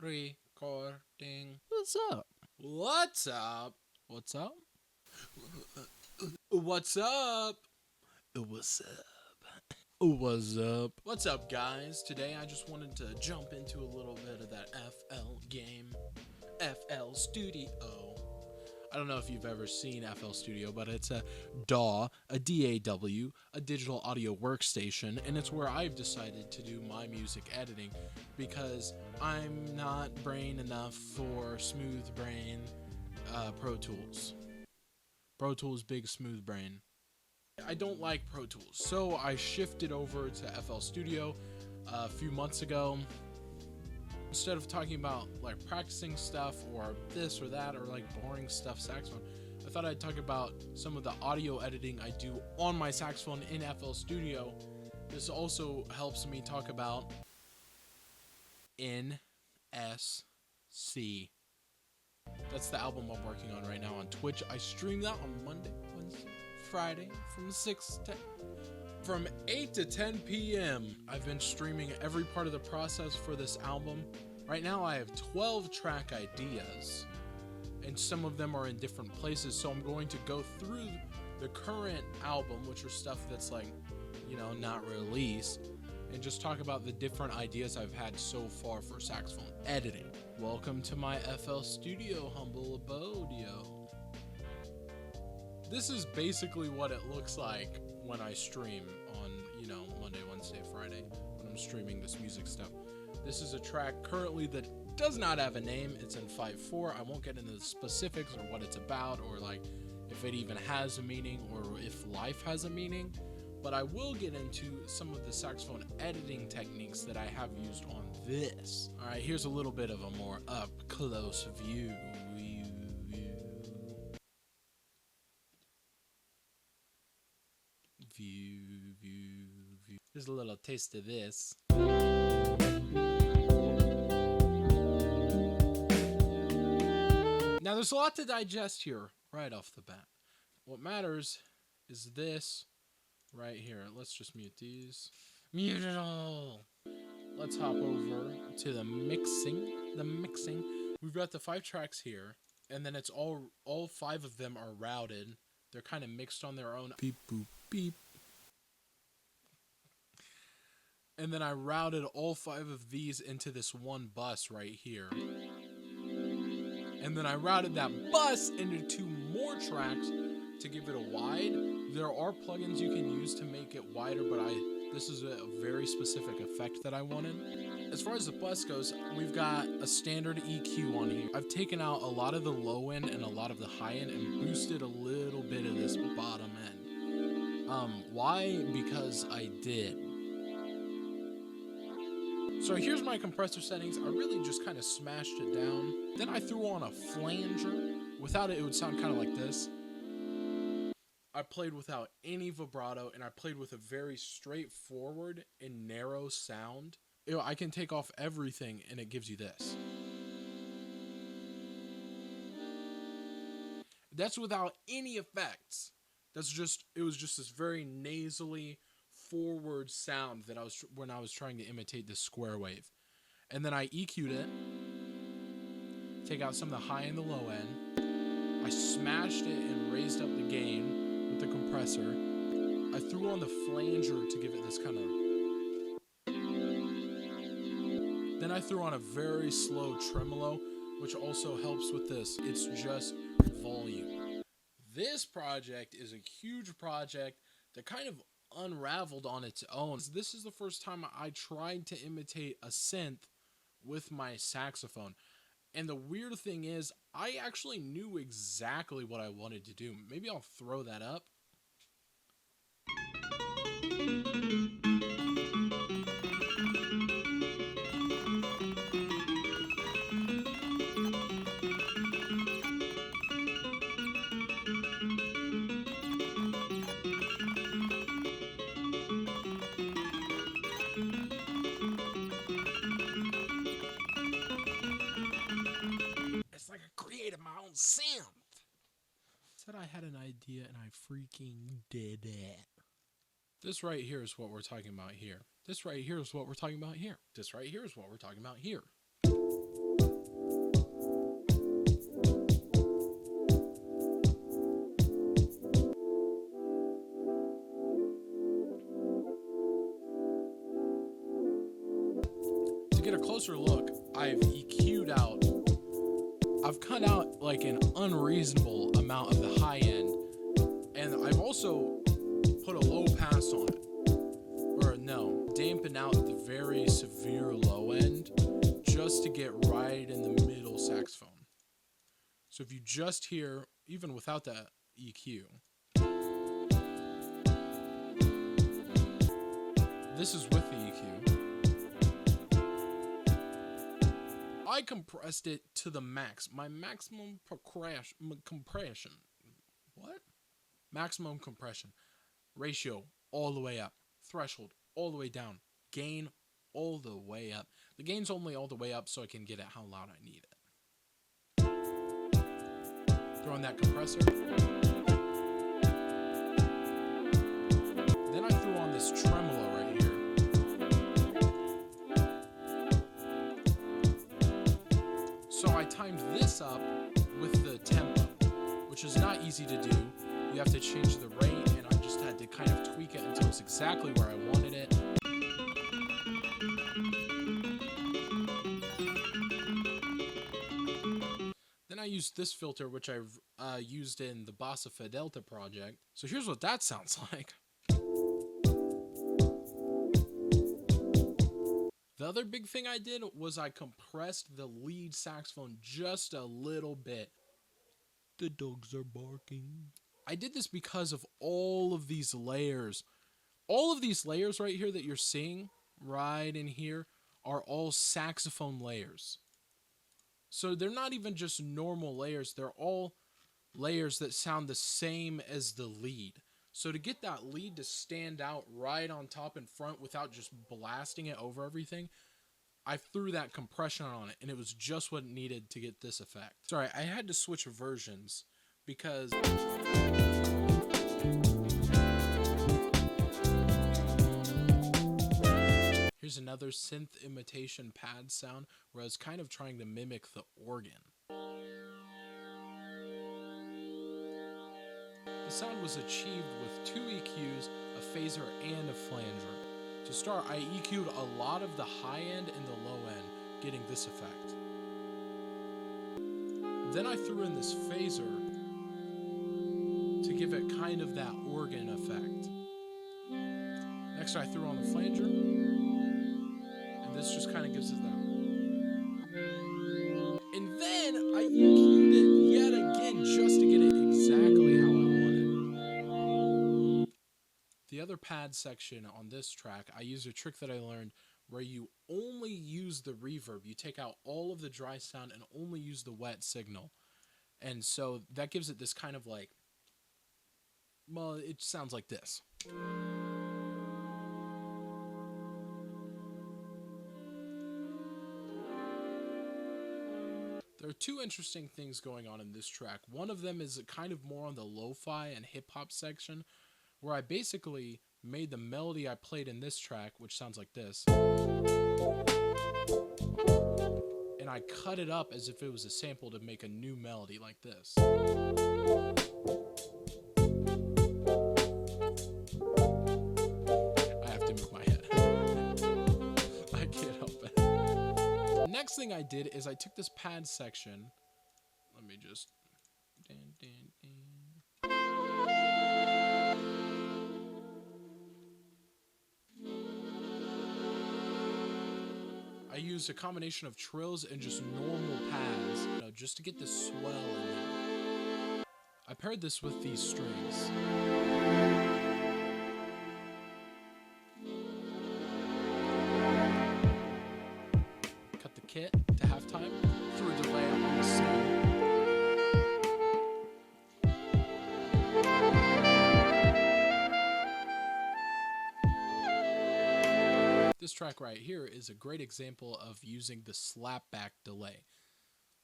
Recording. What's up? What's up? What's up? What's up? What's up? What's up? What's up, guys? Today I just wanted to jump into a little bit of that FL game. FL Studio. I don't know if you've ever seen FL Studio, but it's a DAW, a DAW, a digital audio workstation, and it's where I've decided to do my music editing because I'm not brain enough for smooth brain Pro Tools. Pro Tools, big smooth brain. I don't like Pro Tools, so I shifted over to FL Studio a few months ago. Instead of talking about like practicing stuff or this or that or like boring stuff saxophone, I thought I'd talk about some of the audio editing I do on my saxophone in FL Studio. This also helps me talk about NSC. That's the album I'm working on right now on Twitch. I stream that on Monday, Wednesday, Friday from 8 to 10 p.m. I've been streaming every part of the process for this album. Right now I have 12 track ideas, and some of them are in different places, so I'm going to go through the current album, which are stuff that's like, not released, and just talk about the different ideas I've had so far for saxophone editing. Welcome to my FL Studio humble abode, yo. This is basically what it looks like when I stream on, Monday, Wednesday, Friday, when I'm streaming this music stuff. This is a track currently that does not have a name. It's in 5/4. I won't get into the specifics or what it's about or like if it even has a meaning or if life has a meaning, but I will get into some of the saxophone editing techniques that I have used on this. All right, here's a little bit of a more up-close view. Here's a little taste of this. Now, there's a lot to digest here right off the bat. What matters is this right here. Let's just mute these. Mute it all. Let's hop over to the mixing. We've got the 5 tracks here, and then it's all 5 of them are routed. They're kind of mixed on their own. Beep, boop, beep. And then I routed all 5 of these into this one bus right here. And then I routed that bus into 2 more tracks to give it a wide. There are plugins you can use to make it wider, but this is a very specific effect that I wanted. As far as the bus goes, we've got a standard EQ on here. I've taken out a lot of the low end and a lot of the high end and boosted a little bit of this bottom end. Why? Because I did. So here's my compressor settings. I really just kind of smashed it down. Then I threw on a flanger. Without it, it would sound kind of like this. I played without any vibrato, and I played with a very straightforward and narrow sound. I can take off everything, and it gives you this. That's without any effects. It was just this very nasally forward sound that when I was trying to imitate this square wave. And then I EQ'd it, take out some of the high and the low end. I smashed it and raised up the gain with the compressor. I threw on the flanger to give it this kind of... Then I threw on a very slow tremolo, which also helps with this. It's just volume. This project is a huge project that kind of unraveled on its own. This is the first time I tried to imitate a synth with my saxophone. And the weird thing is, I actually knew exactly what I wanted to do. Maybe I'll throw that up. My own synth. Said I had an idea and I freaking did it. This right here is what we're talking about here. This right here is what we're talking about here. This right here is what we're talking about here. I've EQ'd out, I've cut out like an unreasonable amount of the high end, and I've also put a low pass on it. Or no, dampen out the very severe low end just to get right in the middle saxophone. So if you just hear, even without that EQ, this is with the EQ. I compressed it to the max. My maximum compression. What? Maximum compression. Ratio all the way up. Threshold all the way down. Gain all the way up. The gain's only all the way up so I can get it how loud I need it. Throw in that compressor. Then I threw on this tremolo right here. So I timed this up with the tempo, which is not easy to do. You have to change the rate, and I just had to kind of tweak it until it's exactly where I wanted it. Then I used this filter, which I've used in the Bassa Fedelta project. So here's what that sounds like. The other big thing I did was I compressed the lead saxophone just a little bit. The dogs are barking. I did this because of all of these layers. All of these layers right here that you're seeing right in here are all saxophone layers. So they're not even just normal layers. They're all layers that sound the same as the lead. So to get that lead to stand out right on top and front without just blasting it over everything, I threw that compression on it, and it was just what it needed to get this effect. Sorry, I had to switch versions because here's another synth imitation pad sound where I was kind of trying to mimic the organ. The sound was achieved with 2 EQs, a phaser, and a flanger. To start, I EQ'd a lot of the high end and the low end, getting this effect. Then I threw in this phaser to give it kind of that organ effect. Next I threw on the flanger, and this just kind of gives it that. And then I EQ'd it yet again just to get it exactly how I wanted. The other pad section on this track, I used a trick that I learned where you only use the reverb. You take out all of the dry sound and only use the wet signal. And so that gives it this kind of like, well, it sounds like this. There are 2 interesting things going on in this track. One of them is kind of more on the lo-fi and hip-hop section, where I basically made the melody I played in this track, which sounds like this, and I cut it up as if it was a sample to make a new melody like this. I have to move my head. I can't help it. The next thing I did is I took this pad section. Let me just... I used a combination of trills and just normal pads, just to get the swell in there. I paired this with these strings. Cut the kit to halftime, threw a delay on the snare. This track right here is a great example of using the slapback delay.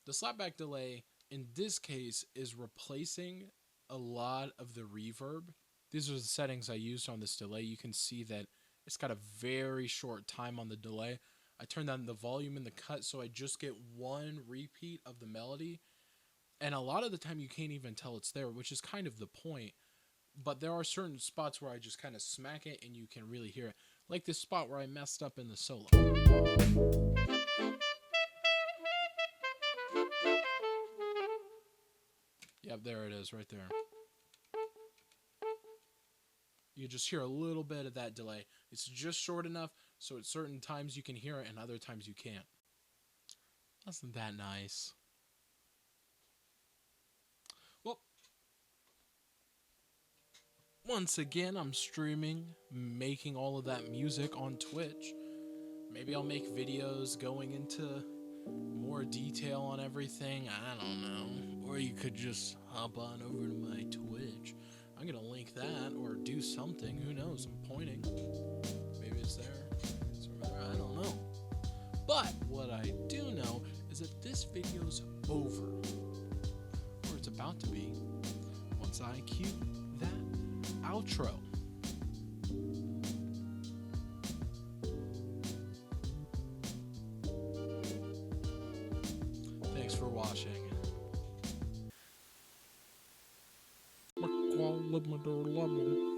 The slapback delay in this case is replacing a lot of the reverb. These are the settings I used on this delay. You can see that it's got a very short time on the delay. I turned down the volume in the cut so I just get one repeat of the melody. And a lot of the time you can't even tell it's there, which is kind of the point. But there are certain spots where I just kind of smack it and you can really hear it. Like this spot where I messed up in the solo. Yep, there it is, right there. You just hear a little bit of that delay. It's just short enough so at certain times you can hear it and other times you can't. Wasn't that nice? Well, once again, I'm streaming, making all of that music on Twitch. Maybe I'll make videos going into more detail on everything. I don't know. Or you could just hop on over to my Twitch. I'm going to link that or do something. Who knows? I'm pointing. Maybe it's there. It's over there. I don't know. But what I do know is that this video's over. Or it's about to be. Once I cue that outro. Thanks for watching. Level.